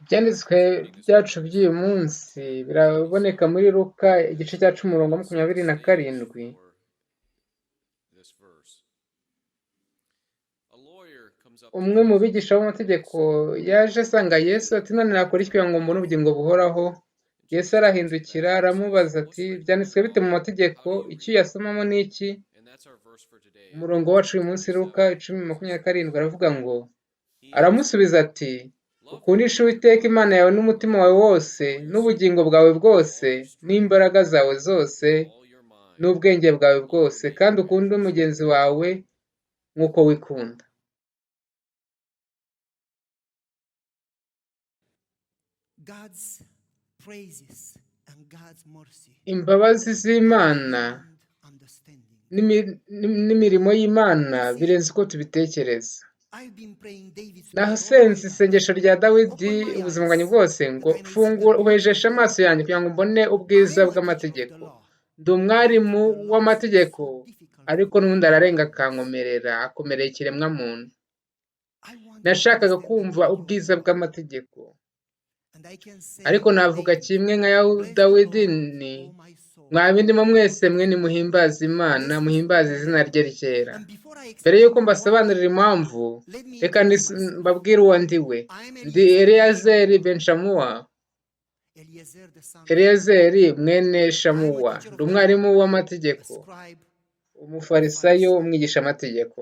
Ibyanditswe byacu by'uyu munsi biraboneka muri Luka igice cya 10:27. Umwe mu bigisha b'amategeko yaje asanga Yesu ati, none nakora iki kugira ngo mbone ubugingo buhoraho? Yesu arahindukira aramubaza ati, byanditswe bite mu mategeko? Icyo uyasomamo ni iki? Umurongo wacu uyu munsi Luka 10:27 aravuga ngo, aramusubiza ati, ukundishe Uwiteka Imana yawe n'umutima wawe wose, n'ubugingo bwawe bwose, n'imbaraga zawe zose, n'ubwenge bwawe bwose, kandi ukunde mugenzi wawe nk'uko wikunda. Imbabazi z'Imana n'imirimo y'Imana birenze uko tubitekereza. Nasenze isengesho rya Dawidi ubuzima bwanjye bwose ngo uhwejeshe amaso yanjye kugira ngo mbone ubwiza bw'amategeko. Ndi umwarimu w'amategeko, ariko n'ubundi ararenga akankomerera, akomereye ikiremwa muntu. Nashakaga kumva ubwiza bw'amategeko, ariko navuga kimwe nka Dawidi nti, mwa bindimo mwese mwe nimuhimbaze Imana, muhimbaze izina rye ryera. Mbere yuko mbasobanurira impamvu, reka mbabwire uwo ndiwe. Ndi Eleyazeri ben Shamuwa. Eleyazeri mwene Shamuwa. Ndi umwarimu w'amategeko, umufarisayo, umwigisha amategeko.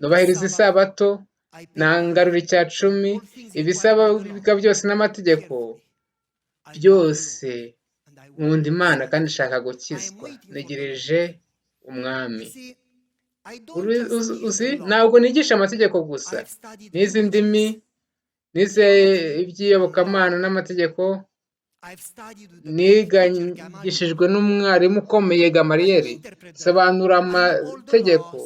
Nubahiriza isabato, nangarura icya 10, ibisabwa byose n'amategeko byose. Nkunda Imana kandi nshaka gukizwa, ntegereje umwami. Uzi, ntabwo nigisha amategeko gusa, nize indimi, nize iby'iyobokamana n'amategeko. Nigishijwe n'umwarimu ukomeye Gamariyeri, sobanura amategeko.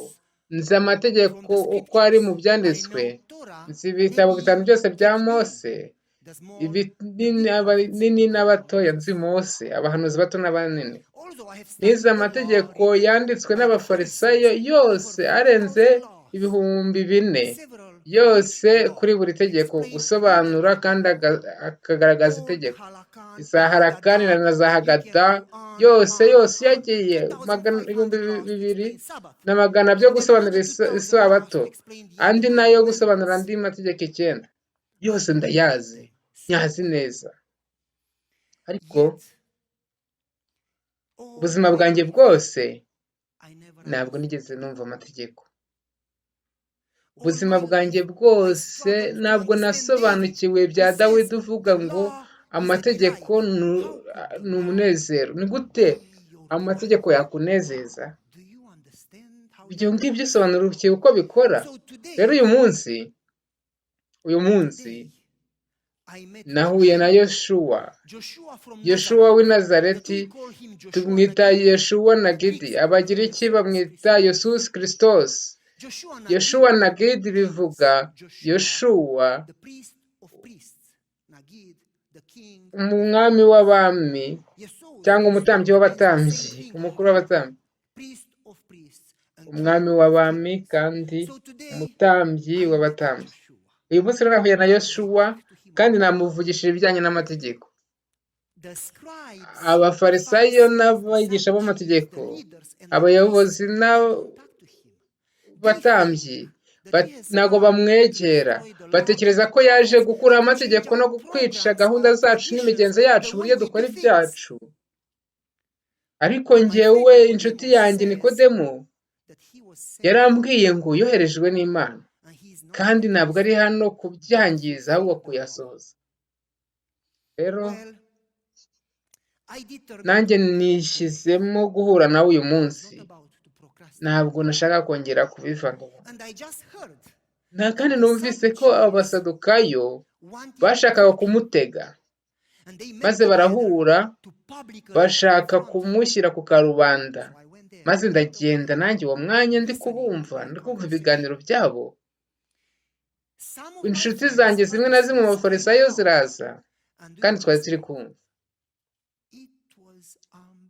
Nzi amategeko uko ari mu byanditswe. Nzi ibitabo 5 byose bya Mose, ibinini n'abatoya. Nzi Mose, abahanuzi bato n'abanini. Nize amategeko yanditswe n'abafarisayo yose arenze 4,000, yose kuri buri tegeko, gusobanura kandi akagaragaza itegeko. Izaharakani na zahagata yose yagiye 2,200 byo gusobanura isabato, andi nayo gusobanura andi mategeko 9. Yose ndayazi, nyazi neza. Ariko ubuzima bwanjye bwose ntabwo nigeze numva amategeko. Ubuzima bwanjye bwose ntabwo nasobanukiwe bya Dawidi uvuga ngo amategeko ni umunezero. Ni gute amategeko yakunezeza? Ibyo ngibyo usobanukiwe uko bikora. Rero uyu munsi nahuye na Yoshuwa w'i Nazareti. Tumwita Yoshuwa na Gidi. Abagiriki bamwita Yesus Christos. Yoshuwa na Gidi bivuga Yoshuwa umwami w'abami, cyangwa umutambyi w'abatambyi, umukuru w'abatambyi. Umwami w'abami kandi umutambyi w'abatambyi. Uyu munsi nahuye na Yoshuwa kandi namuvugishije ibijyanye n'amategeko. Abafarisayo n'abigisha b'amategeko, abayobozi n'abatambyi ntabwo bamwegera. Batekereza ko yaje gukura amategeko no kwica gahunda zacu n'imigenzo yacu, uburyo dukora ibyacu. Ariko njyewe, inshuti yanjye Nikodemu, yarambwiye ngo yoherejwe n'Imana, kandi ntabwo ari hano kubyangiza ahubwo kuyasohoza. Rero nanjye nishyizemo guhura nawe uyu munsi. Ntabwo nashaka kongera kubivanga. Kandi numvise ko abasadukayo bashakaga kumutega, maze barahura bashaka kumushyira ku karubanda. Maze ndagenda nanjye uwo mwanya ndi kumva ibiganiro byabo. Inshuti zanjye zimwe na zimwe mu bafarisayo ziraza, kandi twari turi kumva.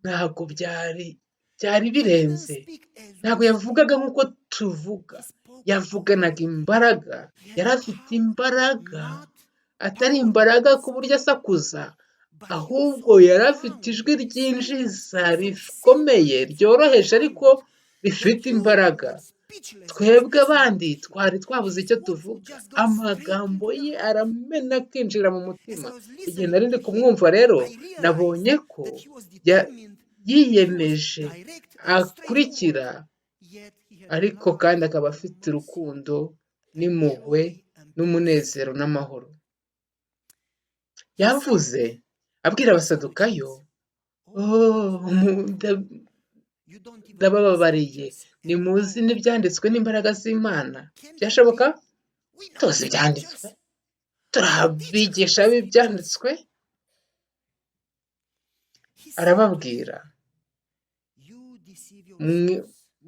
Ntabwo byari birenze. Ntabwo yavugaga nk'uko tuvuga, yavuganaga imbaraga. Yari afite imbaraga, atari imbaraga ku buryo asakuza, ahubwo yari afite ijwi ryinjiza rikomeye ryoroheje ariko rifite imbaraga. Twebwe abandi twari twabuze icyo tuvuga, amagambo ye aramena akinjira mu mutima. Igihe nari ndi kumwumva rero nabonye ko yiyemeje akurikira, ariko kandi akaba afite urukundo n'impuhwe n'umunezero n'amahoro. Yavuze abwira abasadukayo, ndabababariye, nimuzi n'ibyanditswe n'imbaraga z'Imana. Byashoboka? Tuzi ibyanditswe, turabigisha b'ibyanditswe. Arababwira,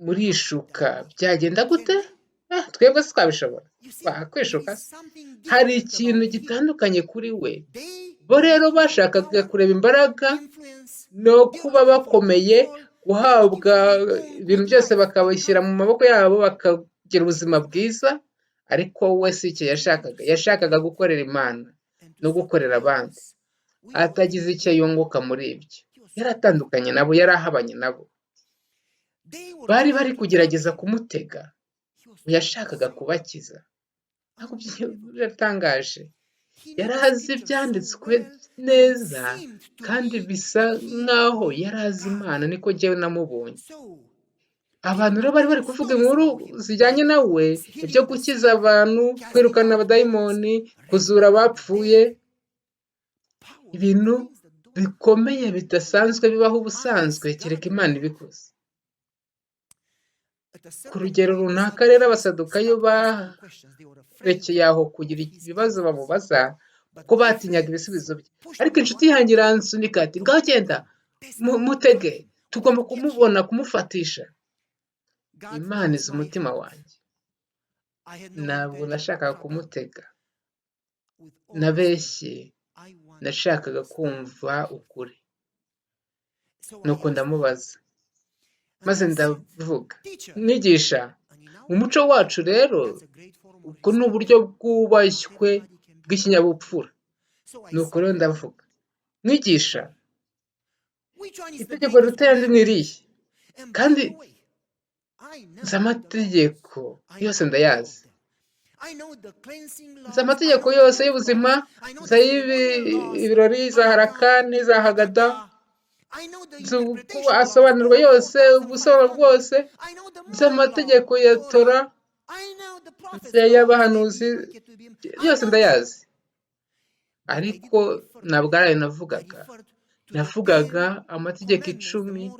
murishuka. Byagenda gute? Twebwe si twabishobora kwishuka. Hari ikintu gitandukanye kuri we. Bo rero bashakaga kureba imbaraga no kuba bakomeye, guhabwa ibintu byose bakabishyira mu maboko yabo, bakagira ubuzima bwiza, ariko we si icyo yashakaga. Yashakaga gukorera Imana no gukorera abandi, atagize icyo yunguka muri ibyo. Yari atandukanye nabo, yari ahabanye nabo. Bari bari kugerageza kumutega, yashakaga kubakiza. Ntabwo biratangaje, yari azi ibyanditswe neza kandi bisa nkaho yari azi Imana. niko njyewe namubonye. Abantu rero bari bari kuvuga inkuru zijyanye nawe, ibyo gukiza abantu, kwirukana abadayimoni, kuzura abapfuye, ibintu bikomeye bidasanzwe bibaho ubusanzwe kereka Imana ibikoze. Ku rugero runaka rero abasadukayo barekeye aho kugira ibibazo bamubaza kuko batinyaga ibisubizo bye. Ariko inshuti yanjye iransunika ati, ngaho genda mutege, tugomba kumubona, kumufatisha. Imana izi umutima wanjye. Ntabwo nashakaga kumutega, nabeshye, nashakaga kumva ukuri. Nuko ndamubaza, maze ndavuga, mwigisha, mu muco wacu rero ubwo ni uburyo bwubashywe bw'ikinyabupfura. Nuko rero ndavuga, mwigisha, itegeko riruta ayandi ni irihe? Kandi nzi amategeko yose, ndayazi. Nzi amategeko yose y'ubuzima, nzi ay'ibirori, za harakani, za hagada, nzi uko asobanurwa yose, ubusobanuro bwose. Nzi amategeko ya Tora, nzi ay'abahanuzi, yose ndayazi. Ariko ntabwo ari ayo navugaga amategeko 10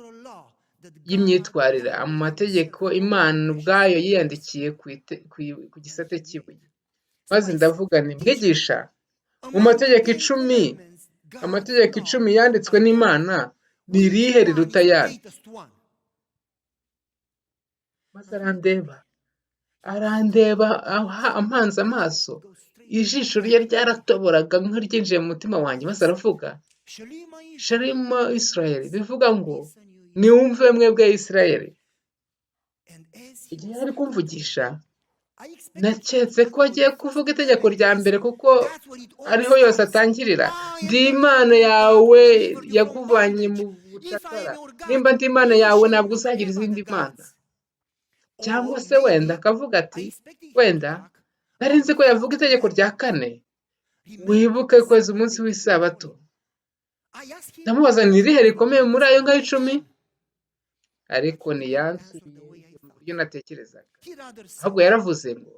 y'imyitwarire, amategeko Imana ubwayo yiyandikiye ku gisate cy'ibuye. Maze ndavuga nti, mwigisha, mu mategeko 10 yanditswe n'Imana, ni irihe riruta ayandi? Maze arandeba ampanze amaso, ijisho rye ryaratoboraga nk'iryinjiye mu mutima wanjye. Maze aravuga, Shalima Isirayeli, bivuga ngo niwumve mwebwe Isirayeli. Igihe yari kumvugisha, naketse ko agiye kuvuga itegeko rya mbere kuko ariho yose atangirira. Ndi Imana yawe yakuvanye mu bucakara. Nimba ndi Imana yawe, ntabwo uzagira izindi mana. Cyangwa se wenda akavuga ati, wenda nari nzi ko yavuga itegeko rya 4, wibuke kweza umunsi w'isabato. Ndamubaza, ni irihe rikomeye muri ayo ngayo 10? Ariko ntiyansubiye mu buryo natekerezaga, ahubwo yaravuze ngo,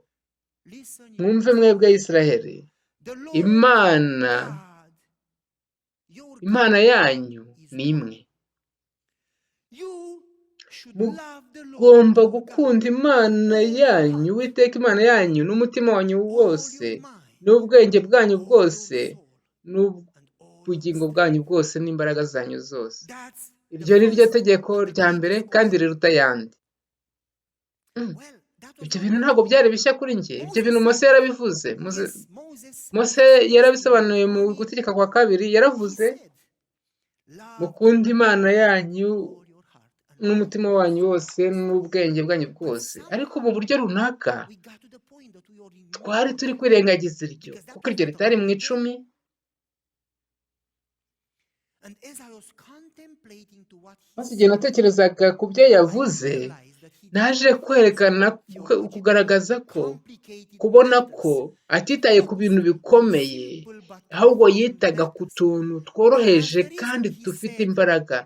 mwumve mwebwe Isirayeli, Imana yanyu ni imwe. Mugomba gukunda Imana yanyu, Uwiteka Imana yanyu, n'umutima wanyu wose, n'ubwenge bwanyu bwose, n'ubugingo bwanyu bwose, n'imbaraga zanyu zose. Iryo ni ryo tegeko rya mbere kandi riruta ayandi. Ibyo bintu ntabwo byari bishya kuri njye. Ibyo bintu Mose yarabivuze. Mose yarabisobanuye mu gutegeka kwa 2. Yaravuze, mukunde Imana yanyu n'umutima wanyu wose, n'ubwenge bwanyu bwose. Ariko mu buryo runaka twari turi kwirengagiza iryo, kuko iryo ritari mu icumi. Maze igihe natekerezaga ku byo yavuze, naje kugaragaza ko kubona ko atitaye ku bintu bikomeye, ahubwo yitaga ku tuntu tworoheje kandi dufite imbaraga.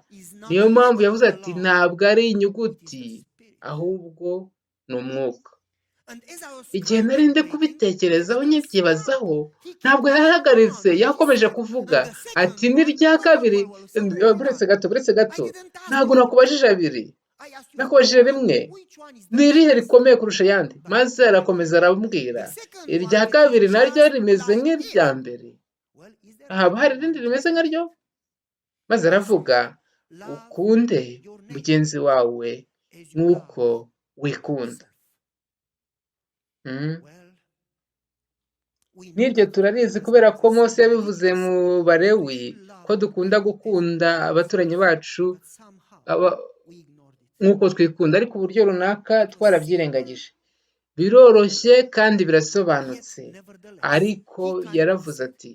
Niyo mpamvu yavuze ati ntabwo ari inyuguti, ahubwo ni umwuka. Igihe nari ndi kubitekerezaho nyibyibazaho, ntabwo yahagaritse, yakomeje kuvuga ati n'irya kabiri. Buretse gato, ntabwo nakubajije abiri, nakubajije rimwe, ni irihe rikomeye kurusha ayandi? Maze arakomeza arambwira, irya kabiri naryo rimeze nk'irya mbere, haba hari irindi rimeze nkaryo? Maze aravuga, ukunde mugenzi wawe nk'uko wikunda. N'iryo turarizi kubera ko Mose yabivuze mu Balewi ko dukunda gukunda abaturanyi bacu nk'uko twikunda, ariko uburyo runaka twarabyirengagije. Biroroshye kandi birasobanutse, ariko yaravuze ati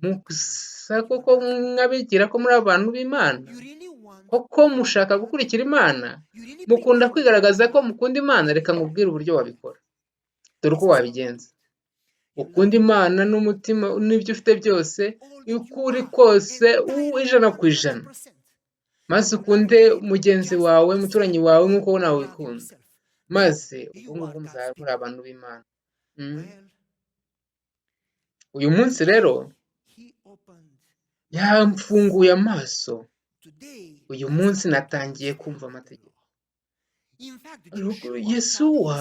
musa koko mwabigira ko muri abantu b'Imana, koko mushaka gukurikira Imana, mukunda kwigaragaza ko mukunda Imana. Reka nkubwire uburyo wabikora, dore uko wabigenza. Ukunda Imana n'umutima n'ibyo ufite byose, uko uri kose, 100%. Maze ukunde mugenzi wawe, muturanyi wawe nk'uko nawe wikunda, maze ubwo ngubwo muzaba muri abantu b'Imana. Uyu munsi rero yamfunguye amaso. Uyu munsi natangiye kumva amategeko. Yesuwa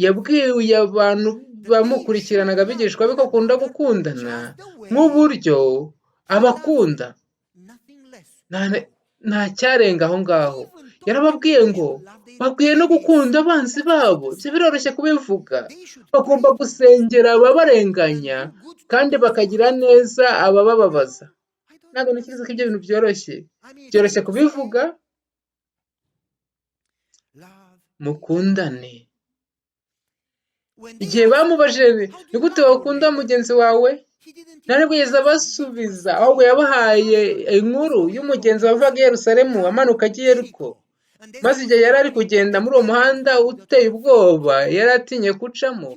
yabwiye abantu bamukurikiranaga abigishwa be ko akunda gukundana nk'uburyo abakunda, nta cyarenga aho ngaho. Yarababwiye ngo bakwiye no gukunda abanzi babo. Ibyo biroroshye kubivuga. Bagomba gusengera ababarenganya kandi bakagira neza ababababaza. Ntabwo ntekereza ko ibyo bintu byoroshye kubivuga. Mukundane. Igihe bamubajije ni gute wakunda mugenzi wawe, ntabwo yigeze abasubiza, ahubwo yabahaye inkuru y'umugenzi wavaga i Yerusalemu amanuka agiye Yeriko. Maze igihe yari ari kugenda muri uwo muhanda uteye ubwoba, yari atinye gucamo,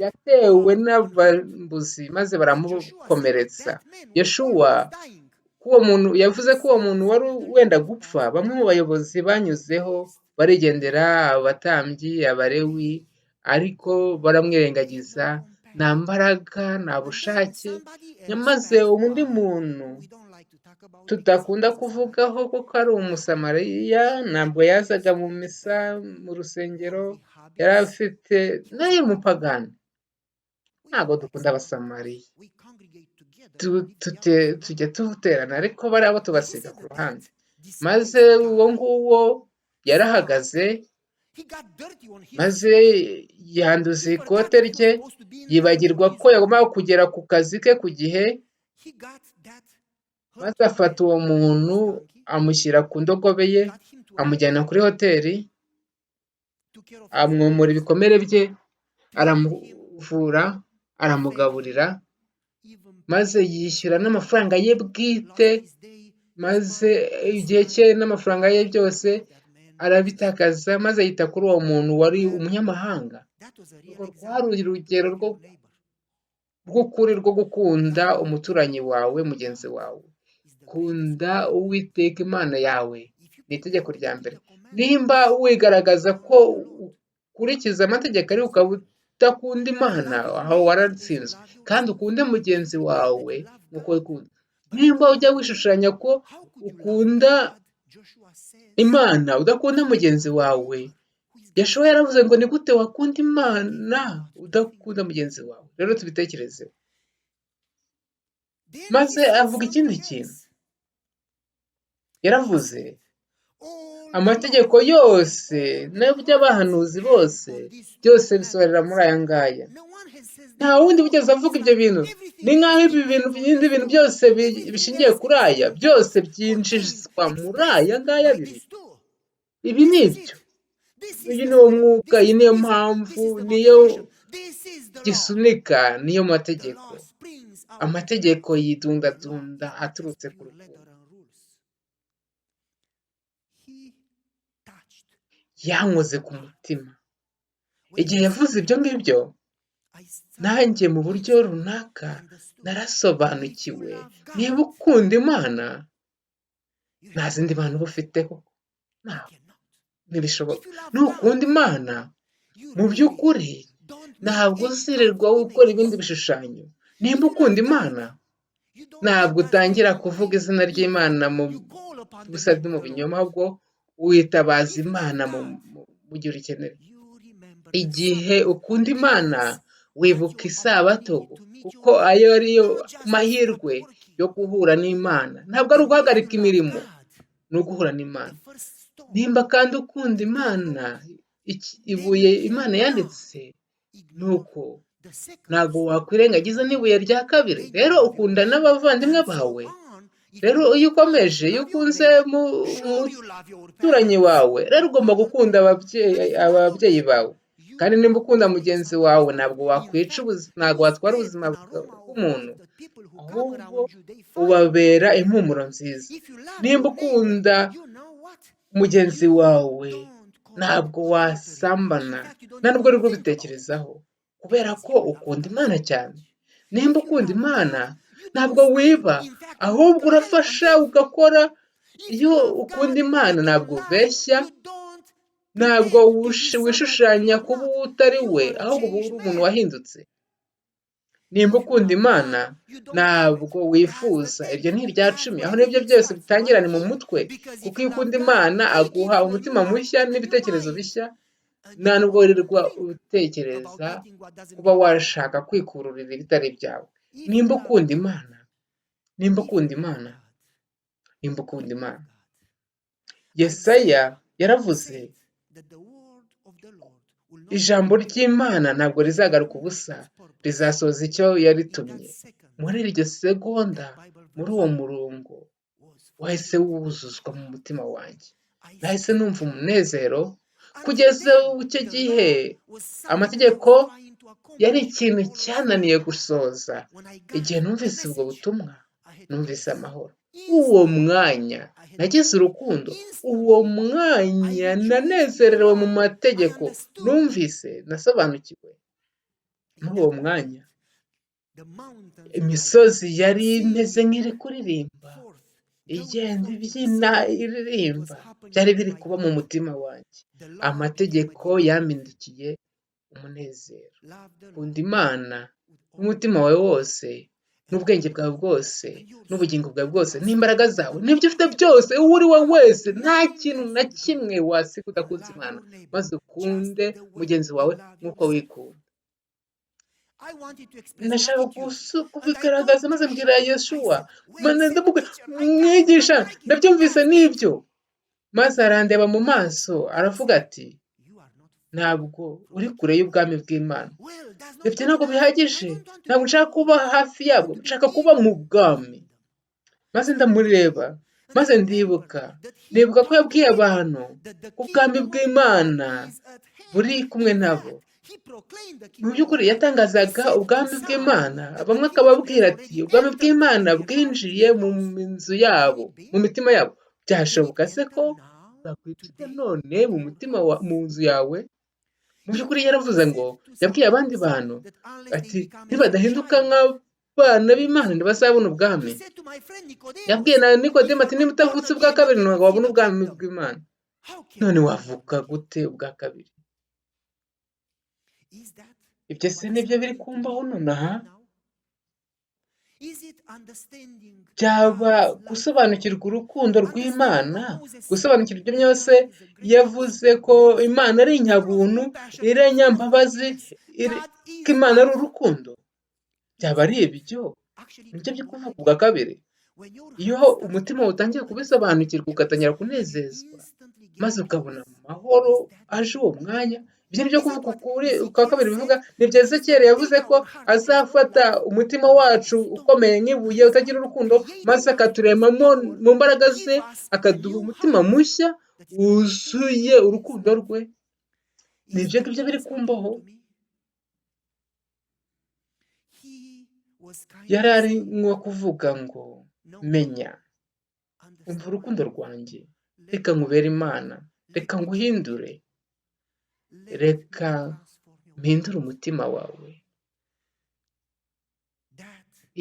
yatewe n'abambuzi maze baramukomeretsa. Yeshuwa yavuze ko uwo muntu wari wenda gupfa. Bamwe mu bayobozi banyuzeho barigendera, abatambyi, Abalewi, ariko baramwirengagiza. Nta mbaraga, nta bushake. Nyamaze undi muntu tudakunda kuvugaho kuko ari umusamariya, ntabwo yazaga mu misa mu rusengero, yari afite nayo umupagani. Ntabwo dukunda abasamariya, tujya tuterana, ariko bari abo tubasiga ku ruhande. Maze uwo nguwo yarahagaze, maze yanduza ikote rye, yibagirwa ko yagombaga kugera ku kazi ke ku gihe. Maze afata uwo muntu amushyira ku ndogobe ye, amujyana kuri hoteli, amwomora ibikomere bye, aramuvura, aramugaburira, maze yishyura n'amafaranga ye bwite. Maze igihe cye n'amafaranga ye byose arabitakaza, maze yita kuri uwo muntu wari umunyamahanga. Rwari urugero rw'ukuri rwo gukunda umuturanyi wawe, mugenzi wawe. Kunda Uwiteka Imana yawe, ni itegeko rya mbere. Nimba wigaragaza ko ukurikiza amategeko ariko ukaba udakunda Imana, aho waratsinzwe. Kandi ukunde mugenzi wawe nk'uko wikunda. Nimba ujya wishushanya ko ukunda Imana udakunda mugenzi wawe, Yeshuwa yaravuze ngo ni gute wakunda Imana udakunda mugenzi wawe? Rero tubitekerezeho. Maze avuga ikindi kintu. Yaravuze amategeko yose n'abahanuzi bose byose bisohorera muri aya ngaya. Nta wundi wigeze avuga ibyo bintu. Ni nk'aho ibindi bintu byose bishingiye kuri aya, byose byinjizwa muri aya ngaya abiri. Ibi ni ibyo. uyu ni wo mwuka, iyi niyo mpamvu, niyo gisunika, niyo mategeko. Amategeko yidundadunda aturutse ku rukundo. Yankoze ku mutima. Igihe yavuze ibyo ngibyo, nanjye mu buryo runaka narasobanukiwe. Niba ukunda Imana, nta zindi bantu uba ufiteho. Ntibishoboka. Nukunda Imana, mu by'ukuri ntabwo uzirirwa gukora ibindi bishushanyo. Nimba ukunda Imana, ntabwo utangira kuvuga izina ry'Imana mu busa mu binyoma, ahubwo witabaza Imana mu gihe urikeneye. Igihe ukunda Imana, wibuka isabato, kuko ayo ariyo mahirwe yo guhura n'Imana. Ntabwo ari uguhagarika imirimo, ni uguhura n'Imana. Nimba kandi ukunda Imana, ibuye Imana yanditse, nuko ntabwo wakwirengagiza n'ibuye rya kabiri. Rero ukunda n'abavandimwe bawe. Rero iyo ukomeje, iyo ukunze umuturanyi wawe, rero ugomba gukunda ababyeyi bawe. Kandi nimba ukunda mugenzi wawe, ntabwo wakwica ntabwo watwara ubuzima bw'umuntu, ahubwo ubabera impumuro nziza. Nimba ukunda mugenzi wawe, ntabwo wasambana, nta nubwo ari bwo ubitekerezaho, kubera ko ukunda Imana cyane. Nimba ukunda Imana, ntabwo wiba, ahubwo urafasha ugakora. Iyo ukunda Imana, ntabwo ubeshya, ntabwo wishushanya kuba uwo utari we, ahubwo uba uri umuntu wahindutse. Nimba ukunda Imana, ntabwo wifuza. Ibyo ni irya cumi, aho n'ibyo byose bitangirana mu mutwe, kuko iyo ukunda Imana aguha umutima mushya n'ibitekerezo bishya. Nta nubwo wirirwa utekereza kuba washaka kwikururira ibitari byawe. Nimba ukunda Imana, nimba ukunda Imana, nimba ukunda Imana. Yesaya yaravuze, ijambo ry'Imana ntabwo rizagaruka ubusa, rizasohoza icyo yaritumye. Muri iryo segonda, muri uwo murongo, wahise wuzuzwa mu mutima wanjye. Nahise numva umunezero. Kugeza icyo gihe, amategeko yari ikintu cyananiye gusohoza. Igihe numvise ubwo butumwa, numvise amahoro. Uwo mwanya nagize urukundo. Uwo mwanya nanezerewe mu mategeko numvise, nasobanukiwe. Muri uwo mwanya, imisozi yari imeze nk'iri kuririmba, igenda ibyina iririmba. Byari biri kuba mu mutima wanjye. Amategeko yampindukiye umunezero. Kunda Imana n'umutima wawe wose, n'ubwenge bwawe bwose, n'ubugingo bwawe bwose, n'imbaraga zawe, n'ibyo ufite byose. Uwo uri we wese, nta kintu na kimwe wasiga udakunze Imana, maze ukunde mugenzi wawe nk'uko wikunda. Ndashaka kubigaragaza, maze mbwira Yeshuwa, mwigisha, ndabyumvise n'ibyo. Maze arandeba mu maso, aravuga ati, ntabwo uri kure y'ubwami bw'Imana. Ibyo ntabwo bihagije. Ntabwo nshaka kuba hafi yabwo, nshaka kuba mu bwami. Maze ndamureba, maze ndibuka ko yabwiye abantu ko ubwami bw'Imana buri kumwe nabo. Mu by'ukuri yatangazaga ubwami bw'Imana, bamwe akababwira ati, ubwami bw'Imana bwinjiye mu nzu yabo, mu mitima yabo. Byashoboka se ko bwakwinjira none mu mutima mu nzu yawe? Mu by'ukuri yaravuze ngo, yabwiye abandi bantu ati, nibadahinduka nk'abana b'Imana ntibazabona ubwami. Yabwiye na Nikodemo ati, niba utavutse ubwa kabiri ntabwo wabona ubwami bw'Imana. None wavuga gute ubwa kabiri? Ibyo se nibyo biri kumbaho nonaha? Byaba gusobanukirwa urukundo rw'Imana, gusobanukirwa ibyo byose yavuze ko Imana ari inyabuntu, ari inyambabazi, ko Imana ari urukundo. Byaba ari ibyo nibyo byo kuvuga ubwa kabiri. Iyo umutima utangiye kubisobanukirwa, ugatangira kunezezwa, maze ukabona amahoro aje uwo mwanya. Ibyo ni byo kuvuga ukwa kabiri bivuga. Ni byo Ezekiyeli yavuze ko azafata umutima wacu ukomeye nk'ibuye utagira urukundo, maze akaturemamo mu mbaraga ze, akaduha umutima mushya wuzuye urukundo rwe. ni ibyo ngibyo biri kumbaho. Yari arimo kuvuga ngo menya, umva urukundo rwanjye, reka nkubere Imana, reka nguhindure, reka mpindure umutima wawe.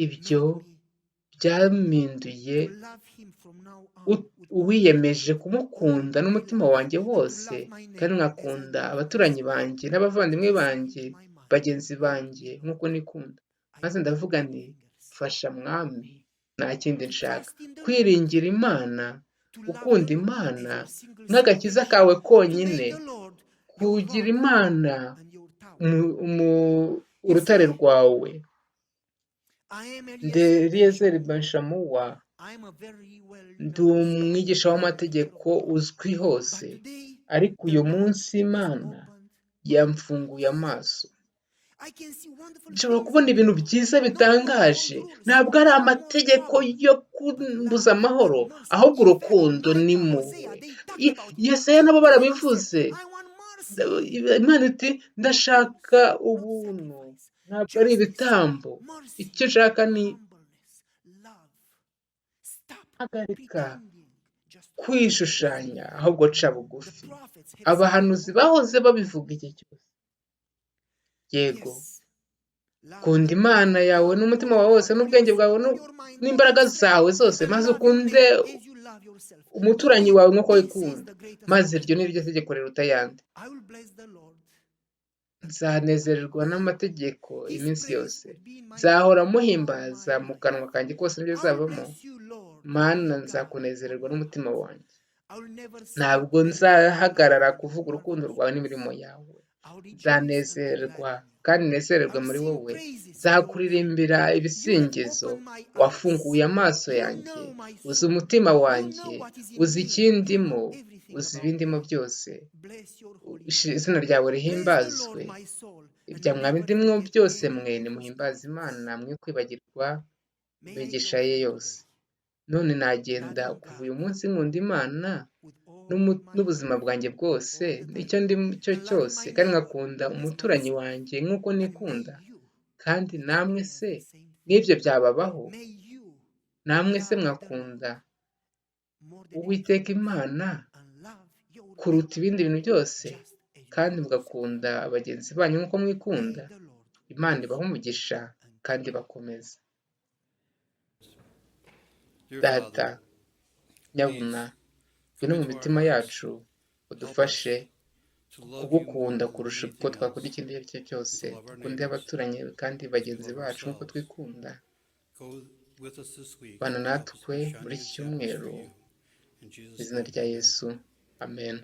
Ibyo byampinduye uwiyemeje kumukunda n'umutima wanjye wose, kandi nkakunda abaturanyi banjye n'abavandimwe banjye, bagenzi banjye nk'uko nikunda. Maze ndavuga nti fasha mwami, nta kindi nshaka, kwiringira Imana, gukunda Imana nk'agakiza kawe konyine, kugira Imana urutare rwawe. Ndi Eliezer Banshamuwa, ndi umwigisha w'amategeko uzwi hose, ariko uyu munsi Imana yamfunguye amaso. Nshobora kubona ibintu byiza bitangaje, ntabwo ari amategeko yo kumbuza amahoro, ahubwo urukundo n'impuhwe. Yesaya nabo barabivuze, Imana iti ndashaka ubuntu, ntabwo ari ibitambo, icyo nshaka ni hagarika kwishushanya, ahubwo ca bugufi. Abahanuzi bahoze babivuga igihe cyose. Yego, kunda Imana yawe n'umutima wawe wose n'ubwenge bwawe n'imbaraga zawe zose, maze ukunde umuturanyi wawe nk'uko wikunda, maze iryo ni ryo tegeko riruta ayandi. Nzanezererwa n'amategeko iminsi yose, nzahora muhimbaza mu kanwa kanjye kose n'ibyo bizavamo. Mana, nzakunezererwa n'umutima wanjye, ntabwo nzahagarara kuvuga urukundo rwawe n'imirimo yawe. Nzanezerwa kandi nezererwe muri wowe, nzakuririmbira ibisingizo. Wafunguye amaso yanjye, uzi umutima wanjye, uzi ikindimo, uzi ibindimo byose. Izina ryawe rihimbazwe. Ibya mwami ndimwo byose mwe nimuhimbaze Imana, mwe kwibagirwa imigisha ye yose. None nagenda kuva uyu munsi nkunda Imana n'ubuzima bwanjye bwose, icyo ndi cyo cyose, kandi nkakunda umuturanyi wanjye nk'uko nikunda. Kandi namwe se n'ibyo byababaho? Namwe se mwakunda Uwiteka Imana kuruta ibindi bintu byose, kandi mugakunda bagenzi banyu nk'uko mwikunda? Imana ibahe umugisha kandi bakomeza. Data nyabuna, ngwino mu mitima yacu, udufashe kugukunda kurusha uko twakunda ikindi icyo ari cyo cyose. Dukunde abaturanyi kandi bagenzi bacu nk'uko twikunda. Bana natwe muri iki cyumweru, mu izina rya Yesu, amen.